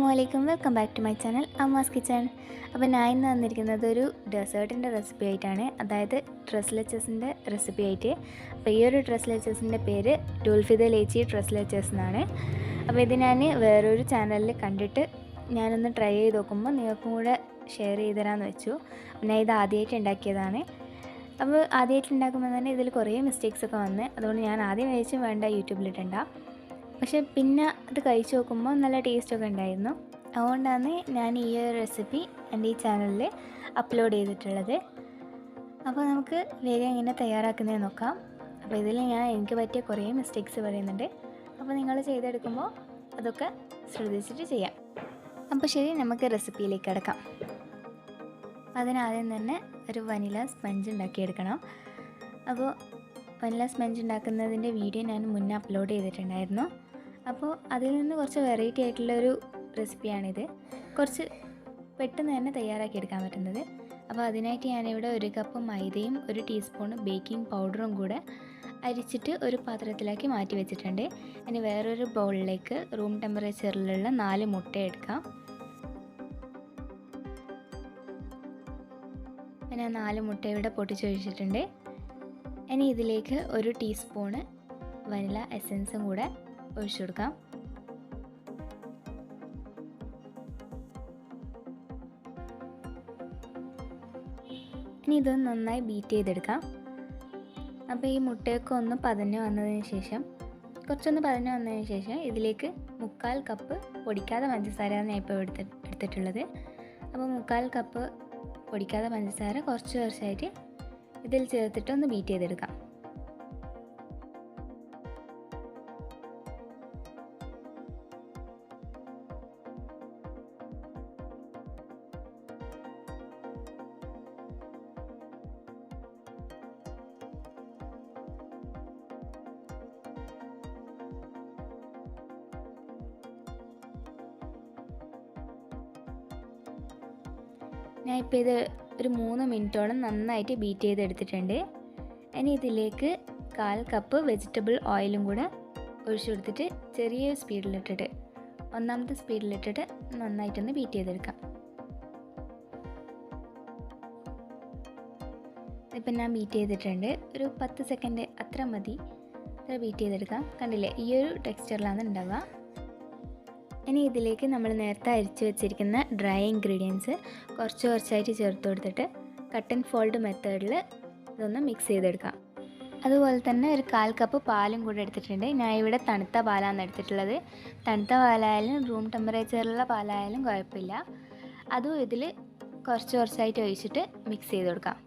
Assalamualaikum, welcome back to my channel UMMA'S kitchen. അപ്പോൾ ഞാൻ ഇന്ന് വന്നിരിക്കുന്നത് ഒരു ഡെസേർട്ടിൻ്റെ റെസിപ്പി ആയിട്ടാണ്, അതായത് ഡ്രസ് ലെച്ചസിൻ്റെ റെസിപ്പി ആയിട്ട്. അപ്പോൾ ഈ ഒരു ഡ്രസ് ലെച്ചസിൻ്റെ പേര് ഡുൾഫി ദ ലേച്ചി ഡ്രസ് ലെച്ചസ് എന്നാണ്. അപ്പോൾ ഇത് ഞാൻ വേറൊരു ചാനലിൽ കണ്ടിട്ട് ഞാനൊന്ന് ട്രൈ ചെയ്ത് നോക്കുമ്പോൾ നിങ്ങൾക്കും കൂടെ ഷെയർ ചെയ്ത് തരാമെന്ന് വെച്ചു. ഞാൻ ഇത് ആദ്യമായിട്ട് ഉണ്ടാക്കിയതാണ്. അപ്പോൾ ആദ്യമായിട്ട് ഉണ്ടാക്കുമ്പോൾ തന്നെ ഇതിൽ കുറേ മിസ്റ്റേക്സ് ഒക്കെ വന്ന്, അതുകൊണ്ട് ഞാൻ ആദ്യം വിചാരിച്ചു വേണ്ട യൂട്യൂബിലിട്ടുണ്ടാ, പക്ഷേ പിന്നെ അത് കഴിച്ച് നോക്കുമ്പോൾ നല്ല ടേസ്റ്റൊക്കെ ഉണ്ടായിരുന്നു. അതുകൊണ്ടാണ് ഞാൻ ഈ ഒരു റെസിപ്പി എൻ്റെ ഈ ചാനലിൽ അപ്ലോഡ് ചെയ്തിട്ടുള്ളത്. അപ്പോൾ നമുക്ക് വേഗം എങ്ങനെ തയ്യാറാക്കുന്നതെന്ന് നോക്കാം. അപ്പോൾ ഇതിൽ എനിക്ക് പറ്റിയ കുറേ മിസ്റ്റേക്സ് പറയുന്നുണ്ട്. അപ്പോൾ നിങ്ങൾ ചെയ്തെടുക്കുമ്പോൾ അതൊക്കെ ശ്രദ്ധിച്ചിട്ട് ചെയ്യാം. അപ്പോൾ ശരി, നമുക്ക് റെസിപ്പിയിലേക്ക് കിടക്കാം. അതിനാദ്യം തന്നെ ഒരു വനില സ്പഞ്ച് ഉണ്ടാക്കിയെടുക്കണം. അപ്പോൾ വനില സ്പഞ്ച് ഉണ്ടാക്കുന്നതിൻ്റെ വീഡിയോ ഞാൻ മുന്നേ അപ്ലോഡ് ചെയ്തിട്ടുണ്ടായിരുന്നു. അപ്പോൾ അതിൽ നിന്ന് കുറച്ച് വെറൈറ്റി ആയിട്ടുള്ളൊരു റെസിപ്പിയാണിത്, കുറച്ച് പെട്ടെന്ന് തന്നെ തയ്യാറാക്കിയെടുക്കാൻ പറ്റുന്നത്. അപ്പോൾ അതിനായിട്ട് ഞാനിവിടെ 1 കപ്പ് മൈദയും 1 ടീസ്പൂൺ ബേക്കിംഗ് പൗഡറും കൂടെ അരിച്ചിട്ട് ഒരു പാത്രത്തിലാക്കി മാറ്റി വെച്ചിട്ടുണ്ട്. ഇനി വേറൊരു ബൗളിലേക്ക് റൂം ടെമ്പറേച്ചറിലുള്ള 4 മുട്ട എടുക്കാം. ഞാൻ 4 മുട്ട ഇവിടെ പൊട്ടിച്ചൊഴിച്ചിട്ടുണ്ട്. ഇനി ഇതിലേക്ക് 1 ടീസ്പൂണ് വനില എസൻസും കൂടെ ഒഴിച്ചു കൊടുക്കാം. ഇനി ഇതൊന്ന് നന്നായി ബീറ്റ് ചെയ്തെടുക്കാം. അപ്പോൾ ഈ മുട്ടയൊക്കെ ഒന്ന് പതഞ്ഞ് വന്നതിന് ശേഷം, കുറച്ചൊന്ന് പതഞ്ഞ് വന്നതിന് ശേഷം ഇതിലേക്ക് 3/4 കപ്പ് പൊടിക്കാതെ പഞ്ചസാരയാണ് ഞാൻ ഇപ്പോൾ എടുത്തിട്ടുള്ളത്. അപ്പോൾ 3/4 കപ്പ് പൊടിക്കാതെ പഞ്ചസാര കുറച്ചായിട്ട് ഇതിൽ ചേർത്തിട്ട് ഒന്ന് ബീറ്റ് ചെയ്തെടുക്കാം. ഞാൻ ഇപ്പോൾ ഇത് ഒരു 3 മിനിറ്റോളം നന്നായിട്ട് ബീറ്റ് ചെയ്തെടുത്തിട്ടുണ്ട്. ഇനി ഇതിലേക്ക് 1/4 കപ്പ് വെജിറ്റബിൾ ഓയിലും കൂടെ ഒഴിച്ചു കൊടുത്തിട്ട് ചെറിയ സ്പീഡിലിട്ടിട്ട്, 1ാമത്തെ സ്പീഡിലിട്ടിട്ട് നന്നായിട്ടൊന്ന് ബീറ്റ് ചെയ്തെടുക്കാം. ഇപ്പം ഞാൻ ബീറ്റ് ചെയ്തിട്ടുണ്ട്. ഒരു 10 സെക്കൻഡ് അത്ര മതി, അത്ര ബീറ്റ് ചെയ്തെടുക്കാം. കണ്ടില്ലേ, ഈ ഒരു ടെക്സ്ചറിലാണ് ഉണ്ടാവുക. ഇനി ഇതിലേക്ക് നമ്മൾ നേരത്തെ അരിച്ച് വെച്ചിരിക്കുന്ന ഡ്രൈ ഇൻഗ്രീഡിയൻസ് കുറച്ചായിട്ട് ചേർത്ത് കൊടുത്തിട്ട് കട്ട് ആൻഡ് ഫോൾഡ് മെത്തേഡിൽ ഇതൊന്ന് മിക്സ് ചെയ്തെടുക്കാം. അതുപോലെ തന്നെ ഒരു 1/4 കപ്പ് പാലും കൂടെ എടുത്തിട്ടുണ്ട്. ഞാൻ ഇവിടെ തണുത്ത പാലാണ് എടുത്തിട്ടുള്ളത്. തണുത്ത പാലായാലും റൂം ടെമ്പറേച്ചറിലുള്ള പാലായാലും കുഴപ്പമില്ല. അതും ഇതിൽ കുറച്ചായിട്ട് ഒഴിച്ചിട്ട് മിക്സ് ചെയ്ത് കൊടുക്കാം.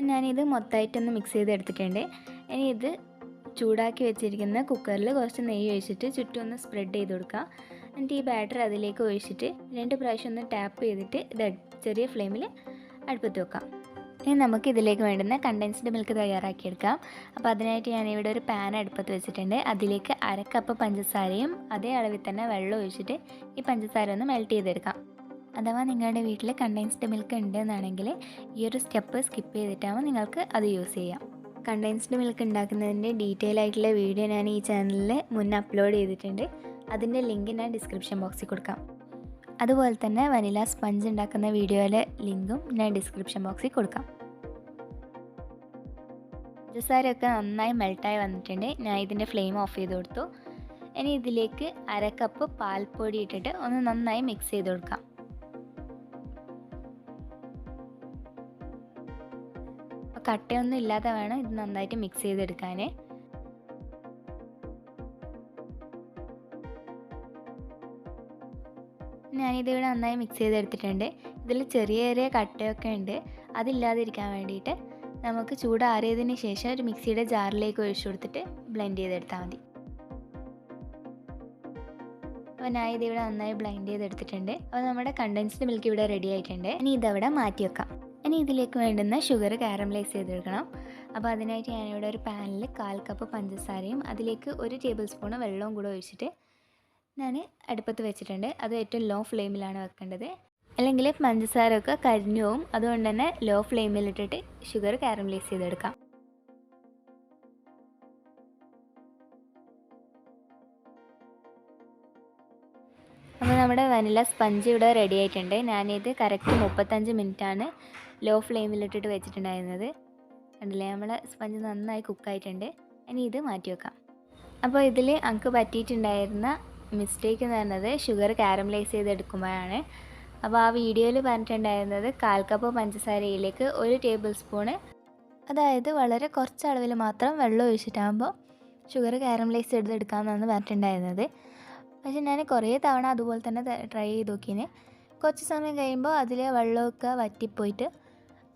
ഞാനിത് മൊത്തമായിട്ടൊന്ന് മിക്സ് ചെയ്തെടുത്തിട്ടുണ്ട്. ഇനി ഇത് ചൂടാക്കി വെച്ചിരിക്കുന്ന കുക്കറിൽ കുറച്ച് നെയ്യ് ഒഴിച്ചിട്ട് ചുറ്റും ഒന്ന് സ്പ്രെഡ് ചെയ്ത് കൊടുക്കുക. എന്നിട്ട് ഈ ബാറ്റർ അതിലേക്ക് ഒഴിച്ചിട്ട് 2 പ്രാവശ്യം ഒന്ന് ടാപ്പ് ചെയ്തിട്ട് ഇത് ചെറിയ ഫ്ലെയിമിൽ അടുപ്പത്ത് വെക്കാം. ഇനി നമുക്ക് ഇതിലേക്ക് വേണ്ടുന്ന കണ്ടൻസ്ഡ് മിൽക്ക് തയ്യാറാക്കിയെടുക്കാം. അപ്പോൾ അതിനായിട്ട് ഞാനിവിടെ ഒരു പാൻ അടുപ്പത്ത് വെച്ചിട്ടുണ്ട്. അതിലേക്ക് 1/2 കപ്പ് പഞ്ചസാരയും അതേ അളവിൽ തന്നെ വെള്ളം ഒഴിച്ചിട്ട് ഈ പഞ്ചസാര ഒന്ന് മെൽറ്റ് ചെയ്തെടുക്കാം. അഥവാ നിങ്ങളുടെ വീട്ടിൽ കണ്ടൻസ്ഡ് മിൽക്ക് ഉണ്ട് എന്നാണെങ്കിൽ ഈ ഒരു സ്റ്റെപ്പ് സ്കിപ്പ് ചെയ്തിട്ടാകുമ്പോൾ നിങ്ങൾക്ക് അത് യൂസ് ചെയ്യാം. കണ്ടൻസ്ഡ് മിൽക്ക് ഉണ്ടാക്കുന്നതിൻ്റെ ഡീറ്റെയിൽ ആയിട്ടുള്ള വീഡിയോ ഞാൻ ഈ ചാനലിൽ മുന്നേ അപ്ലോഡ് ചെയ്തിട്ടുണ്ട്. അതിൻ്റെ ലിങ്ക് ഞാൻ ഡിസ്ക്രിപ്ഷൻ ബോക്സിൽ കൊടുക്കാം. അതുപോലെ തന്നെ വനില സ്പഞ്ച് ഉണ്ടാക്കുന്ന വീഡിയോയിലെ ലിങ്കും ഞാൻ ഡിസ്ക്രിപ്ഷൻ ബോക്സിൽ കൊടുക്കാം. പഞ്ചസാരയൊക്കെ നന്നായി മെൽട്ടായി വന്നിട്ടുണ്ട്. ഞാൻ ഇതിൻ്റെ ഫ്ലെയിം ഓഫ് ചെയ്ത് കൊടുത്തു. ഇനി ഇതിലേക്ക് 1/2 കപ്പ് പാൽപ്പൊടി ഇട്ടിട്ട് ഒന്ന് നന്നായി മിക്സ് ചെയ്ത് കൊടുക്കാം. കട്ടയൊന്നും ഇല്ലാതെ വേണം ഇത് നന്നായിട്ട് മിക്സ് ചെയ്തെടുക്കാൻ. ഞാനിതിവിടെ നന്നായി മിക്സ് ചെയ്തെടുത്തിട്ടുണ്ട്. ഇതിൽ ചെറിയ കട്ടയൊക്കെ ഉണ്ട്. അതില്ലാതിരിക്കാൻ വേണ്ടിയിട്ട് നമുക്ക് ചൂടാറിയതിന് ശേഷം ഒരു മിക്സിയുടെ ജാറിലേക്ക് ഒഴിച്ചു കൊടുത്തിട്ട് ബ്ലെൻഡ് ചെയ്തെടുത്താൽ മതി. അപ്പോൾ ഞാൻ ഇതിവിടെ നന്നായി ബ്ലെൻഡ് ചെയ്തെടുത്തിട്ടുണ്ട്. അപ്പോൾ നമ്മുടെ കണ്ടൻസ്ഡ് മിൽക്ക് ഇവിടെ റെഡി ആയിട്ടുണ്ട്. ഇനി ഇതവിടെ മാറ്റി വെക്കാം. ഇനി ഇതിലേക്ക് വേണ്ടുന്ന ഷുഗർ കാരമലൈസ് ചെയ്തെടുക്കണം. അപ്പോൾ അതിനായിട്ട് ഞാനിവിടെ ഒരു പാനിൽ 1/4 കപ്പ് പഞ്ചസാരയും അതിലേക്ക് 1 ടേബിൾ സ്പൂൺ വെള്ളവും കൂടെ ഒഴിച്ചിട്ട് ഞാൻ അടുപ്പത്ത് വെച്ചിട്ടുണ്ട്. അത് ഏറ്റവും ലോ ഫ്ലെയിമിലാണ് വെക്കേണ്ടത്, അല്ലെങ്കിൽ പഞ്ചസാര ഒക്കെ കരിഞ്ഞു പോവും. അതുകൊണ്ട് തന്നെ ലോ ഫ്ലെയിമിലിട്ടിട്ട് ഷുഗർ കാരമലൈസ് ചെയ്തെടുക്കാം. അപ്പോൾ നമ്മുടെ വനില സ്പഞ്ച് ഇവിടെ റെഡി ആയിട്ടുണ്ട്. ഞാനിത് കറക്റ്റ് 35 മിനിറ്റാണ് ലോ ഫ്ലെയിമിലിട്ടിട്ട് വെച്ചിട്ടുണ്ടായിരുന്നത്. കണ്ടില്ലേ, നമ്മളെ സ്പഞ്ച് നന്നായി കുക്കായിട്ടുണ്ട്. ഇനി ഇത് മാറ്റി വെക്കാം. അപ്പോൾ ഇതിൽ എനിക്ക് പറ്റിയിട്ടുണ്ടായിരുന്ന മിസ്റ്റേക്ക് എന്ന് പറയുന്നത് ഷുഗർ കാരമലൈസ് ചെയ്തെടുക്കുമ്പോഴാണ്. അപ്പോൾ ആ വീഡിയോയിൽ പറഞ്ഞിട്ടുണ്ടായിരുന്നത് 1/4 കപ്പ് പഞ്ചസാരയിലേക്ക് 1 ടേബിൾ സ്പൂണ്, അതായത് വളരെ കുറച്ച് അളവിൽ മാത്രം വെള്ളം ഒഴിച്ചിട്ടാകുമ്പോൾ ഷുഗർ കാരമലൈസ് ചെയ്തെടുക്കാമെന്നാണ് പറഞ്ഞിട്ടുണ്ടായിരുന്നത്. പക്ഷേ ഞാൻ കുറേ തവണ അതുപോലെ തന്നെ ട്രൈ ചെയ്ത് നോക്കിന്. കുറച്ച് സമയം കഴിയുമ്പോൾ അതിലെ വെള്ളമൊക്കെ വറ്റിപ്പോയിട്ട്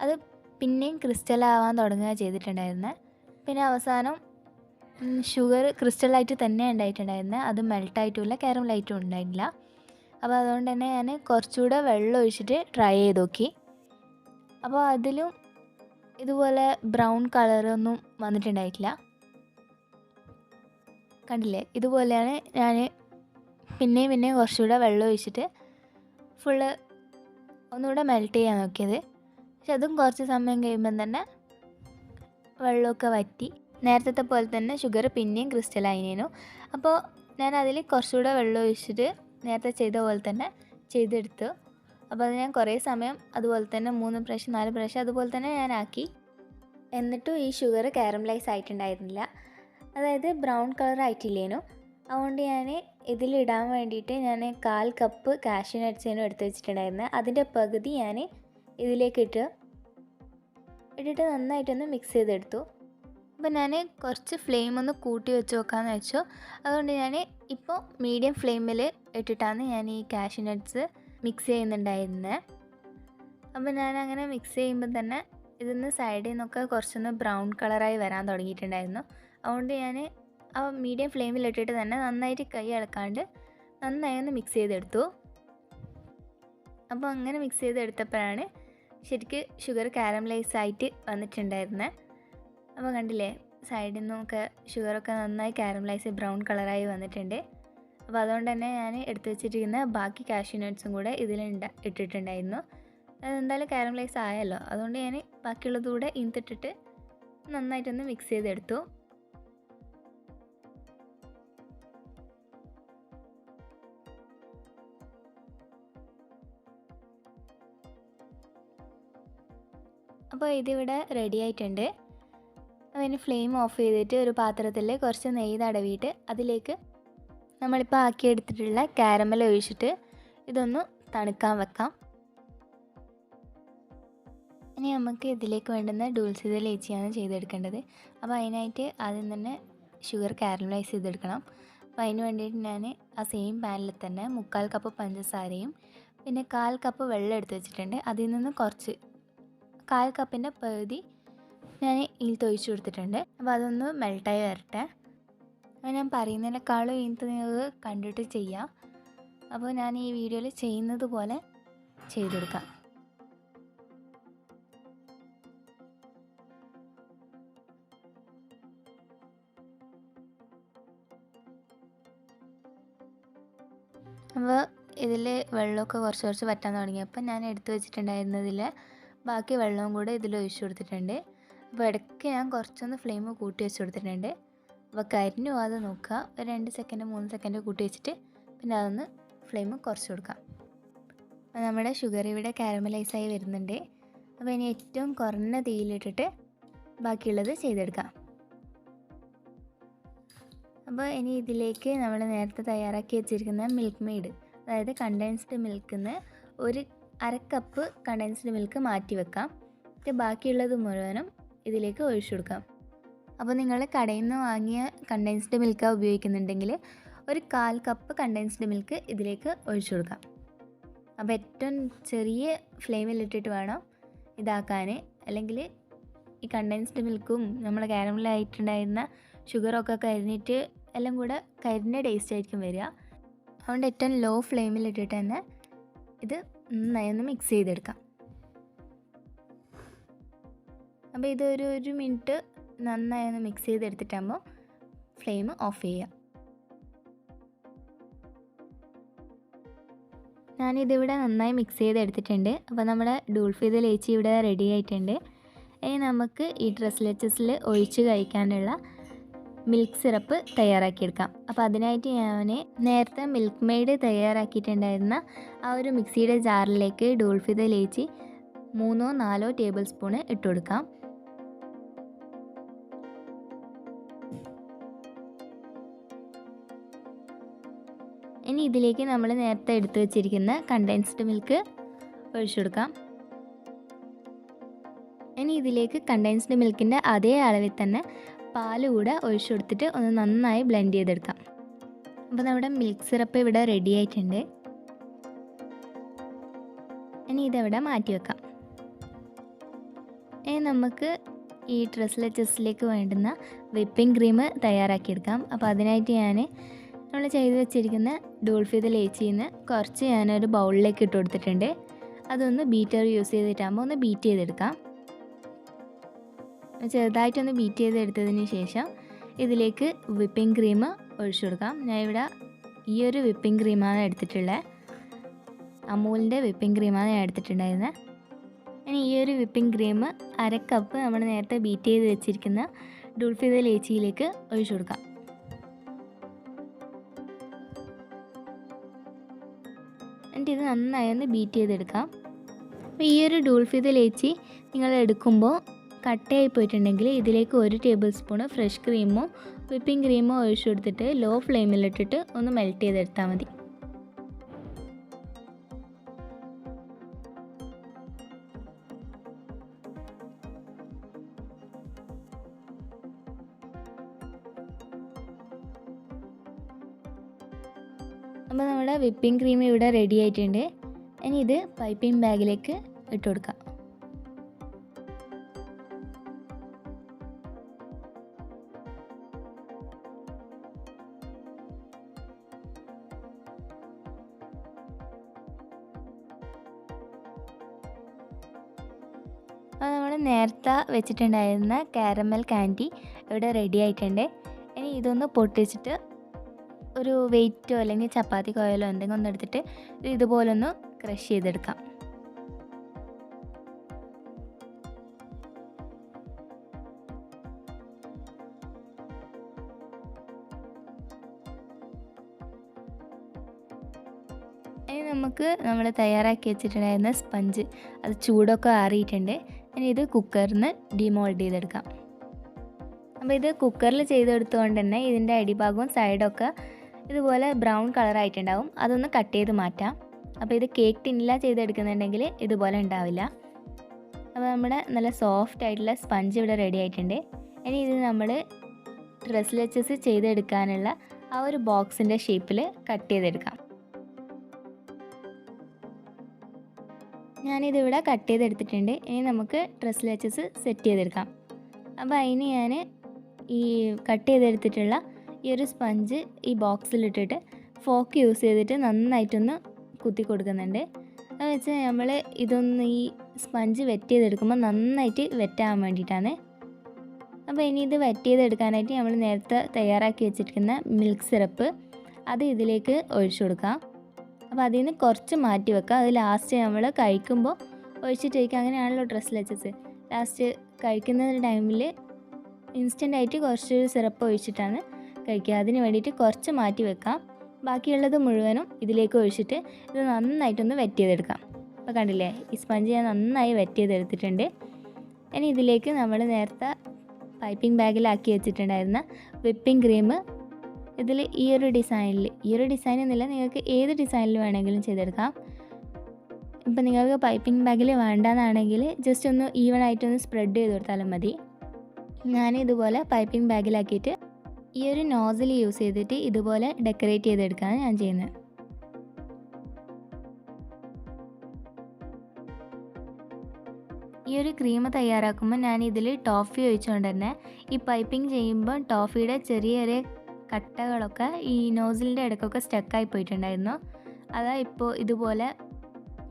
അത് പിന്നെയും ക്രിസ്റ്റലാവാൻ തുടങ്ങുക ചെയ്തിട്ടുണ്ടായിരുന്നത്. പിന്നെ അവസാനം ഷുഗർ ക്രിസ്റ്റലായിട്ട് തന്നെ ഉണ്ടായിട്ടുണ്ടായിരുന്നത്, അത് മെൽട്ടായിട്ടുമില്ല കാരമലായിട്ടും ഉണ്ടായിട്ടില്ല. അപ്പോൾ അതുകൊണ്ട് തന്നെ ഞാൻ കുറച്ചുകൂടെ വെള്ളം ഒഴിച്ചിട്ട് ട്രൈ ചെയ്ത് നോക്കി. അപ്പോൾ അതിലും ഇതുപോലെ ബ്രൗൺ കളറൊന്നും വന്നിട്ടുണ്ടായിട്ടില്ല. കണ്ടില്ലേ, ഇതുപോലെയാണ് ഞാൻ പിന്നെയും കുറച്ചുകൂടെ വെള്ളം ഒഴിച്ചിട്ട് ഫുള്ള് ഒന്നുകൂടെ മെൽറ്റ് ചെയ്യാൻ നോക്കിയത്. പക്ഷെ അതും കുറച്ച് സമയം കഴിയുമ്പം തന്നെ വെള്ളമൊക്കെ വറ്റി നേരത്തെ പോലെ തന്നെ ഷുഗർ പിന്നെയും ക്രിസ്റ്റലായിനു. അപ്പോൾ ഞാൻ അതിൽ കുറച്ചുകൂടെ വെള്ളം ഒഴിച്ചിട്ട് നേരത്തെ ചെയ്ത പോലെ തന്നെ ചെയ്തെടുത്തു. അപ്പോൾ അത് ഞാൻ കുറേ സമയം അതുപോലെ തന്നെ 3 പ്രാവശ്യം 4 പ്രാവശ്യം അതുപോലെ തന്നെ ഞാൻ ആക്കി. എന്നിട്ടും ഈ ഷുഗർ കാരമലൈസ് ആയിട്ടുണ്ടായിരുന്നില്ല, അതായത് ബ്രൗൺ കളർ ആയിട്ടില്ലേനു. അതുകൊണ്ട് ഞാൻ ഇതിലിടാൻ വേണ്ടിയിട്ട് ഞാൻ 1/4 കപ്പ് കാഷ്യൂ നട്ട്സിനും എടുത്ത് വെച്ചിട്ടുണ്ടായിരുന്നത്. അതിൻ്റെ പകുതി ഞാൻ ഇതിലേക്ക് ഇട്ടിട്ട് നന്നായിട്ടൊന്ന് മിക്സ് ചെയ്തെടുത്തു. അപ്പോൾ ഞാൻ കുറച്ച് ഫ്ലെയിം ഒന്ന് കൂട്ടി വെച്ച് നോക്കാമെന്ന് വെച്ചു. അതുകൊണ്ട് ഞാൻ ഇപ്പോൾ മീഡിയം ഫ്ലെയിമിൽ ഇട്ടിട്ടാണ് ഞാൻ ഈ കാഷ്യൂ നട്ട്സ് മിക്സ് ചെയ്യുന്നുണ്ടായിരുന്നത്. അപ്പോൾ ഞാൻ അങ്ങനെ മിക്സ് ചെയ്യുമ്പോൾ തന്നെ ഇതിന്ന് സൈഡിൽ നിന്നൊക്കെ കുറച്ചൊന്ന് ബ്രൗൺ കളറായി വരാൻ തുടങ്ങിയിട്ടുണ്ടായിരുന്നു. അതുകൊണ്ട് ഞാൻ ആ മീഡിയം ഫ്ലെയിമിലിട്ടിട്ട് തന്നെ നന്നായിട്ട് കൈ ഇളക്കാണ്ട് നന്നായി ഒന്ന് മിക്സ് ചെയ്തെടുത്തു. അപ്പോൾ അങ്ങനെ മിക്സ് ചെയ്തെടുത്തപ്പോഴാണ് ശരിക്ക് ഷുഗർ കാരമലൈസ് ആയിട്ട് വന്നിട്ടുണ്ടായിരുന്നത്. അപ്പോൾ കണ്ടില്ലേ, സൈഡിൽ നിന്നൊക്കെ ഷുഗറൊക്കെ നന്നായി കാരമലൈസ് ബ്രൗൺ കളറായി വന്നിട്ടുണ്ട്. അപ്പോൾ അതുകൊണ്ട് തന്നെ ഞാൻ എടുത്ത് വെച്ചിരിക്കുന്ന ബാക്കി കാഷ്യൂ നട്ട്സും കൂടെ ഇതിൽ ഇട്ടിട്ടുണ്ടായിരുന്നു. അതെന്തായാലും കാരമലൈസ് ആയല്ലോ, അതുകൊണ്ട് ഞാൻ ബാക്കിയുള്ളത് കൂടെ ഇതിട്ടിട്ട് നന്നായിട്ടൊന്ന് മിക്സ് ചെയ്തെടുത്തു. അപ്പോൾ ഇതിവിടെ റെഡി ആയിട്ടുണ്ട്. അപ്പോൾ ഇനി ഫ്ലെയിം ഓഫ് ചെയ്തിട്ട് ഒരു പാത്രത്തിൽ കുറച്ച് നെയ്യ് തടവിയിട്ട് അതിലേക്ക് നമ്മളിപ്പോൾ ആക്കിയെടുത്തിട്ടുള്ള കാരമൽ ഒഴിച്ചിട്ട് ഇതൊന്ന് തണുക്കാൻ വെക്കാം. ഇനി നമുക്ക് ഇതിലേക്ക് വേണ്ടുന്ന ഡുൾസെ ലേച്ചിയാണ് ചെയ്തെടുക്കേണ്ടത്. അപ്പോൾ അതിനായിട്ട് ആദ്യം തന്നെ ഷുഗർ കാരമലൈസ് ചെയ്തെടുക്കണം. അപ്പോൾ അതിന് വേണ്ടിയിട്ട് ഞാൻ ആ സെയിം പാനിൽ തന്നെ 1/4 കപ്പ് പഞ്ചസാരയും പിന്നെ 1/4 കപ്പ് വെള്ളം എടുത്ത് വെച്ചിട്ടുണ്ട്. അതിൽ നിന്ന് കുറച്ച് 1/4 കപ്പിൻ്റെ പകുതി ഞാൻ ഇതിൽ ഒഴിച്ച് കൊടുത്തിട്ടുണ്ട്. അപ്പോൾ അതൊന്ന് മെൽട്ടായി വരട്ടെ. അപ്പോൾ ഞാൻ പറയുന്നതിനേക്കാളും ഇതിനകത്ത് നിങ്ങൾക്ക് കണ്ടിട്ട് ചെയ്യാം. അപ്പോൾ ഞാൻ ഈ വീഡിയോയിൽ ചെയ്യുന്നത് പോലെ ചെയ്തെടുക്കാം. അപ്പോൾ ഇതിൽ വെള്ളമൊക്കെ കുറച്ച് വറ്റാൻ തുടങ്ങിയപ്പോൾ ഞാൻ എടുത്തു വെച്ചിട്ടുണ്ടായിരുന്നതിൽ ബാക്കി വെള്ളവും കൂടെ ഇതിൽ ഒഴിച്ചു കൊടുത്തിട്ടുണ്ട്. അപ്പോൾ ഇടയ്ക്ക് ഞാൻ കുറച്ചൊന്ന് ഫ്ലെയിം കൂട്ടി വെച്ച് കൊടുത്തിട്ടുണ്ട്. അപ്പോൾ കരിഞ്ഞു പോകാതെ നോക്കുക. ഒരു 2 സെക്കൻഡ് 3 സെക്കൻഡ് കൂട്ടി വെച്ചിട്ട് പിന്നെ അതൊന്ന് ഫ്ലെയിം കുറച്ച് കൊടുക്കാം. അപ്പോൾ നമ്മുടെ ഷുഗർ ഇവിടെ കാരമലൈസായി വരുന്നുണ്ട്. അപ്പോൾ ഇനി ഏറ്റവും കുറഞ്ഞ തീയിലിട്ടിട്ട് ബാക്കിയുള്ളത് ചെയ്തെടുക്കാം. അപ്പോൾ ഇനി ഇതിലേക്ക് നമ്മൾ നേരത്തെ തയ്യാറാക്കി വെച്ചിരിക്കുന്ന മിൽക്ക് മെയ്ഡ്, അതായത് കണ്ടൻസ്ഡ് മിൽക്കിൽ നിന്ന് 1/2 കപ്പ് കണ്ടൻസ്ഡ് മിൽക്ക് മാറ്റി വെക്കാം. എന്നിട്ട് ബാക്കിയുള്ളത് മുഴുവനും ഇതിലേക്ക് ഒഴിച്ചു കൊടുക്കാം. അപ്പോൾ നിങ്ങൾ കടയിൽ നിന്ന് വാങ്ങിയ കണ്ടൻസ്ഡ് മിൽക്കാണ് ഉപയോഗിക്കുന്നുണ്ടെങ്കിൽ 1/4 കപ്പ് കണ്ടൻസ്ഡ് മിൽക്ക് ഇതിലേക്ക് ഒഴിച്ചു കൊടുക്കാം. അപ്പോൾ ഏറ്റവും ചെറിയ ഫ്ലെയിമിലിട്ടിട്ട് വേണം ഇതാക്കാൻ, അല്ലെങ്കിൽ ഈ കണ്ടൻസ്ഡ് മിൽക്കും നമ്മൾ കാരമലായിട്ടുണ്ടായിരുന്ന ഷുഗറൊക്കെ കരിഞ്ഞിട്ട് എല്ലാം കൂടെ കരിഞ്ഞ ടേസ്റ്റ് ആയിരിക്കും വരിക. അതുകൊണ്ട് ഏറ്റവും ലോ ഫ്ലെയിമിലിട്ടിട്ട് തന്നെ ഇത് നന്നായി ഒന്ന് മിക്സ് ചെയ്തെടുക്കാം. അപ്പോൾ ഇത് ഒരു മിനിറ്റ് നന്നായി ഒന്ന് മിക്സ് ചെയ്തെടുത്തിട്ടാകുമ്പോൾ ഫ്ലെയിം ഓഫ് ചെയ്യാം. ഞാനിതിവിടെ നന്നായി മിക്സ് ചെയ്തെടുത്തിട്ടുണ്ട്. അപ്പോൾ നമ്മുടെ ഡുൾഫിദ ലേച്ചി ഇവിടെ റെഡി ആയിട്ടുണ്ട്. ഇനി നമുക്ക് ഈ ഡ്രസ് ലെച്ചസിൽ ഒഴിച്ച് കഴിക്കാനുള്ള മിൽക്ക് സിറപ്പ് തയ്യാറാക്കിയെടുക്കാം. അപ്പോൾ അതിനായിട്ട് ഞാൻ നേരത്തെ മിൽക്ക് മെയ്ഡ് തയ്യാറാക്കിയിട്ടുണ്ടായിരുന്ന ആ ഒരു മിക്സിയുടെ ജാറിലേക്ക് ഡോൾഫിത ലേച്ചി 3-4 ടേബിൾ സ്പൂണ് ഇട്ട് കൊടുക്കാം. ഇനി ഇതിലേക്ക് നമ്മൾ നേരത്തെ എടുത്തു വെച്ചിരിക്കുന്ന കണ്ടൻസ്ഡ് മിൽക്ക് ഒഴിച്ചു കൊടുക്കാം. ഇനി ഇതിലേക്ക് കണ്ടൻസ്ഡ് മിൽക്കിൻ്റെ അതേ അളവിൽ തന്നെ പാൽ കൂടെ ഒഴിച്ചു കൊടുത്തിട്ട് ഒന്ന് നന്നായി ബ്ലെൻഡ് ചെയ്തെടുക്കാം. അപ്പോൾ നമ്മുടെ മിൽക്ക് സിറപ്പ് ഇവിടെ റെഡി ആയിട്ടുണ്ട്. ഇനി ഇതവിടെ മാറ്റി വെക്കാം. ഇനി നമുക്ക് ഈ ട്രസ്ലെച്ചസിലേക്ക് വേണ്ടുന്ന വിപ്പിംഗ് ക്രീം തയ്യാറാക്കിയെടുക്കാം. അപ്പോൾ അതിനായിട്ട് നമ്മൾ ചെയ്ത് വെച്ചിരിക്കുന്ന ഡോൾഫിത ലേച്ചിയിൽ നിന്ന് കുറച്ച് ഞാനൊരു ബൗളിലേക്ക് ഇട്ട് കൊടുത്തിട്ടുണ്ട്. അതൊന്ന് ബീറ്റർ യൂസ് ചെയ്തിട്ടാകുമ്പോൾ ഒന്ന് ബീറ്റ് ചെയ്തെടുക്കാം. ചെറുതായിട്ടൊന്ന് ബീറ്റ് ചെയ്തെടുത്തതിന് ശേഷം ഇതിലേക്ക് വിപ്പിംഗ് ക്രീം ഒഴിച്ചു കൊടുക്കാം. ഞാൻ ഇവിടെ ഈ ഒരു വിപ്പിംഗ് ക്രീമാണ് എടുത്തിട്ടുള്ളത്. അമൂലിൻ്റെ വിപ്പിംഗ് ക്രീമാണ് ഞാൻ എടുത്തിട്ടുണ്ടായിരുന്നത്. ഇനി ഈ ഒരു വിപ്പിംഗ് ക്രീം 1/2 കപ്പ് നമ്മൾ നേരത്തെ ബീറ്റ് ചെയ്ത് വെച്ചിരിക്കുന്ന ഡോൾഫിത ലേച്ചിയിലേക്ക് ഒഴിച്ചു കൊടുക്കാം. എന്നിട്ട് ഇത് നന്നായി ഒന്ന് ബീറ്റ് ചെയ്തെടുക്കാം. അപ്പോൾ ഈ ഒരു ഡോൾഫിത ലേച്ചി നിങ്ങൾ എടുക്കുമ്പോൾ കട്ടയായി പോയിട്ടുണ്ടെങ്കിൽ ഇതിലേക്ക് 1 ടേബിൾ സ്പൂണ് ഫ്രഷ് ക്രീമോ വിപ്പിംഗ് ക്രീമോ ഒഴിച്ചു കൊടുത്തിട്ട് ലോ ഫ്ലെയിമിലിട്ടിട്ട് ഒന്ന് മെൽറ്റ് ചെയ്തെടുത്താൽ മതി. അപ്പോൾ നമ്മുടെ വിപ്പിംഗ് ക്രീം ഇവിടെ റെഡി ആയിട്ടുണ്ട്. ഇനി ഇത് പൈപ്പിംഗ് ബാഗിലേക്ക് ഇട്ട് കൊടുക്കാം. അപ്പോൾ നമ്മൾ നേരത്തെ വെച്ചിട്ടുണ്ടായിരുന്ന കാരമൽ കാൻഡി ഇവിടെ റെഡി ആയിട്ടുണ്ട്. ഇനി ഇതൊന്ന് പൊട്ടിച്ചിട്ട് ഒരു വെയിറ്റോ അല്ലെങ്കിൽ ചപ്പാത്തി കോയലോ എന്തെങ്കിലും ഒന്ന് എടുത്തിട്ട് ഇതുപോലൊന്ന് ക്രഷ് ചെയ്തെടുക്കാം. ഇനി നമുക്ക് നമ്മൾ തയ്യാറാക്കി വെച്ചിട്ടുണ്ടായിരുന്ന സ്പഞ്ച് അത് ചൂടൊക്കെ ആറിയിട്ടുണ്ട്. ഇനി ഇത് കുക്കറിൽ നിന്ന് ഡിമോൾഡ് ചെയ്തെടുക്കാം. അപ്പോൾ ഇത് കുക്കറിൽ ചെയ്തെടുത്തുകൊണ്ട് തന്നെ ഇതിൻ്റെ അടിഭാഗവും സൈഡൊക്കെ ഇതുപോലെ ബ്രൗൺ കളറായിട്ടുണ്ടാവും. അതൊന്ന് കട്ട് ചെയ്ത് മാറ്റാം. അപ്പോൾ ഇത് കേക്ക് ടിന്നില ചെയ്തെടുക്കുന്നുണ്ടെങ്കിൽ ഇതുപോലെ ഉണ്ടാവില്ല. അപ്പോൾ നമ്മുടെ നല്ല സോഫ്റ്റ് ആയിട്ടുള്ള സ്പഞ്ച് ഇവിടെ റെഡി ആയിട്ടുണ്ട്. ഇനി ഇത് നമ്മൾ ട്രസ്ലെച്ചസ് ചെയ്തെടുക്കാനുള്ള ആ ഒരു ബോക്സിൻ്റെ ഷേപ്പിൽ കട്ട് ചെയ്തെടുക്കാം. ഞാനിതിവിടെ കട്ട് ചെയ്തെടുത്തിട്ടുണ്ട്. ഇനി നമുക്ക് ട്രസ്ലെച്ചസ് സെറ്റ് ചെയ്തെടുക്കാം. അപ്പോൾ അതിന് ഞാൻ ഈ കട്ട് ചെയ്തെടുത്തിട്ടുള്ള ഈ ഒരു സ്പഞ്ച് ഈ ബോക്സിലിട്ടിട്ട് ഫോക്ക് യൂസ് ചെയ്തിട്ട് നന്നായിട്ടൊന്ന് കുത്തി കൊടുക്കുന്നുണ്ട്. അത് വെച്ചാൽ നമ്മൾ ഇതൊന്ന് ഈ സ്പഞ്ച് വെറ്റ് ചെയ്തെടുക്കുമ്പോൾ നന്നായിട്ട് വെറ്റാകാൻ വേണ്ടിയിട്ടാണ്. അപ്പോൾ ഇനി ഇത് വെറ്റ് ചെയ്തെടുക്കാനായിട്ട് നമ്മൾ നേരത്തെ തയ്യാറാക്കി വെച്ചിരിക്കുന്ന മിൽക്ക് സിറപ്പ് അത് ഇതിലേക്ക് ഒഴിച്ചു കൊടുക്കാം. അപ്പോൾ അതിൽ നിന്ന് കുറച്ച് മാറ്റി വെക്കാം. അത് ലാസ്റ്റ് നമ്മൾ കഴിക്കുമ്പോൾ ഒഴിച്ചിട്ട് കഴിക്കുക. അങ്ങനെയാണല്ലോ ട്രസ്ലെച്ചസ്. ലാസ്റ്റ് കഴിക്കുന്ന ടൈമിൽ ഇൻസ്റ്റൻ്റായിട്ട് കുറച്ച് സിറപ്പ് ഒഴിച്ചിട്ടാണ് കഴിക്കുക. അതിന് വേണ്ടിയിട്ട് കുറച്ച് മാറ്റി വെക്കാം. ബാക്കിയുള്ളത് മുഴുവനും ഇതിലേക്ക് ഒഴിച്ചിട്ട് ഇത് നന്നായിട്ടൊന്ന് വെറ്റ് ചെയ്തെടുക്കാം. അപ്പോൾ കണ്ടില്ലേ, ഈ സ്പഞ്ച് ഞാൻ നന്നായി വെറ്റ് ചെയ്തെടുത്തിട്ടുണ്ട്. ഇനി ഇതിലേക്ക് നമ്മൾ നേരത്തെ പൈപ്പിംഗ് ബാഗിലാക്കി വെച്ചിട്ടുണ്ടായിരുന്ന വിപ്പിംഗ് ക്രീം ഇതിൽ ഈ ഒരു ഡിസൈൻ എന്നില്ല, നിങ്ങൾക്ക് ഏത് ഡിസൈനിൽ വേണമെങ്കിലും ചെയ്തെടുക്കാം. ഇപ്പം നിങ്ങൾക്ക് പൈപ്പിംഗ് ബാഗിൽ വേണ്ടാന്നാണെങ്കിൽ ജസ്റ്റ് ഒന്ന് ഈവൺ ആയിട്ടൊന്ന് സ്പ്രെഡ് ചെയ്ത് കൊടുത്താലും മതി. ഞാനിതുപോലെ പൈപ്പിംഗ് ബാഗിലാക്കിയിട്ട് ഈ ഒരു നോസിൽ യൂസ് ചെയ്തിട്ട് ഇതുപോലെ ഡെക്കറേറ്റ് ചെയ്തെടുക്കുകയാണ് ഞാൻ ചെയ്യുന്നത്. ഈ ഒരു ക്രീം തയ്യാറാക്കുമ്പോൾ ഞാൻ ഇതിൽ ടോഫി ഒഴിച്ചുകൊണ്ട് തന്നെ ഈ പൈപ്പിംഗ് ചെയ്യുമ്പോൾ ടോഫിയുടെ ചെറിയ ചെറിയ കട്ടകളൊക്കെ ഈ നോസിലിൻ്റെ ഇടയ്ക്കൊക്കെ സ്റ്റക്കായി പോയിട്ടുണ്ടായിരുന്നു. അതാ ഇപ്പോൾ ഇതുപോലെ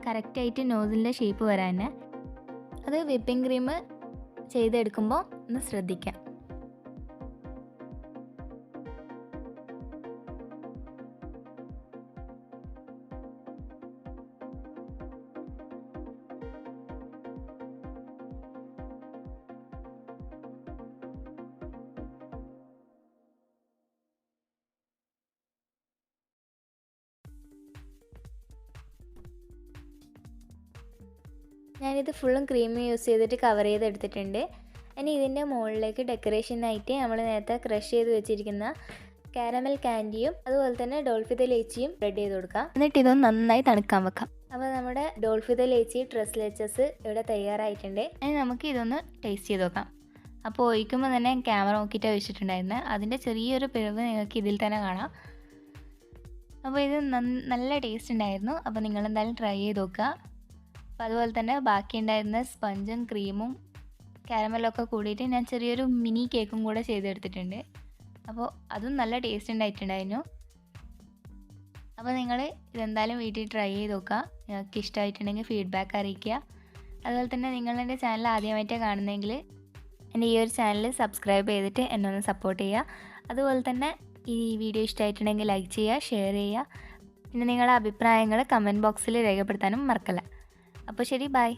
കറക്റ്റായിട്ട് നോസിലിൻ്റെ ഷേപ്പ് വരാൻ. അത് വിപ്പിംഗ് ക്രീം ചെയ്തെടുക്കുമ്പോൾ ഒന്ന് ശ്രദ്ധിക്കാം. ഞാനിത് ഫുള്ളും ക്രീം യൂസ് ചെയ്തിട്ട് കവർ ചെയ്തെടുത്തിട്ടുണ്ട്. ഇനി ഇതിൻ്റെ മുകളിലേക്ക് ഡെക്കറേഷനായിട്ട് നമ്മൾ നേരത്തെ ക്രഷ് ചെയ്ത് വെച്ചിരിക്കുന്ന കാരമൽ കാൻഡിയും അതുപോലെ തന്നെ ഡോൾഫി ദ ലേച്ചിയും സ്പ്രെഡ് ചെയ്ത് കൊടുക്കാം. എന്നിട്ട് ഇതൊന്ന് നന്നായി തണുക്കാൻ വെക്കാം. അപ്പോൾ നമ്മുടെ ഡോൾഫി ദ ലേച്ചി ട്രസ് ലെച്ചസ് ഇവിടെ തയ്യാറായിട്ടുണ്ട്. ഇനി നമുക്ക് ഇതൊന്ന് ടേസ്റ്റ് ചെയ്ത് നോക്കാം. അപ്പോൾ ഒഴിക്കുമ്പോൾ തന്നെ ക്യാമറ നോക്കിയിട്ടാണ് ഒഴിച്ചിട്ടുണ്ടായിരുന്നത്. അതിൻ്റെ ചെറിയൊരു പിഴവ് നിങ്ങൾക്ക് ഇതിൽ തന്നെ കാണാം. അപ്പോൾ ഇത് നല്ല ടേസ്റ്റ് ഉണ്ടായിരുന്നു. അപ്പോൾ നിങ്ങളെന്തായാലും ട്രൈ ചെയ്ത് നോക്കുക. അപ്പോൾ അതുപോലെ തന്നെ ബാക്കി ഉണ്ടായിരുന്ന സ്പഞ്ചും ക്രീമും കാരമലൊക്കെ കൂടിയിട്ട് ഞാൻ ചെറിയൊരു മിനി കേക്കും കൂടെ ചെയ്തെടുത്തിട്ടുണ്ട്. അപ്പോൾ അതും നല്ല ടേസ്റ്റ് ഉണ്ടായിട്ടുണ്ടായിരുന്നു. അപ്പോൾ നിങ്ങൾ ഇതെന്തായാലും വീട്ടിൽ ട്രൈ ചെയ്ത് നോക്കുക. നിങ്ങൾക്ക് ഇഷ്ടമായിട്ടുണ്ടെങ്കിൽ ഫീഡ്ബാക്ക് അറിയിക്കുക. അതുപോലെ തന്നെ നിങ്ങളെൻ്റെ ചാനൽ ആദ്യമായിട്ടാണ് കാണുന്നതെങ്കിൽ എൻ്റെ ഈ ഒരു ചാനൽ സബ്സ്ക്രൈബ് ചെയ്തിട്ട് എന്നെ ഒന്ന് സപ്പോർട്ട് ചെയ്യുക. അതുപോലെ തന്നെ ഈ വീഡിയോ ഇഷ്ടമായിട്ടുണ്ടെങ്കിൽ ലൈക്ക് ചെയ്യുക, ഷെയർ ചെയ്യുക. പിന്നെ നിങ്ങളുടെ അഭിപ്രായങ്ങൾ കമൻറ്റ് ബോക്സിൽ രേഖപ്പെടുത്താനും മറക്കല്ല. അപ്പോൾ ശരി, ബൈ.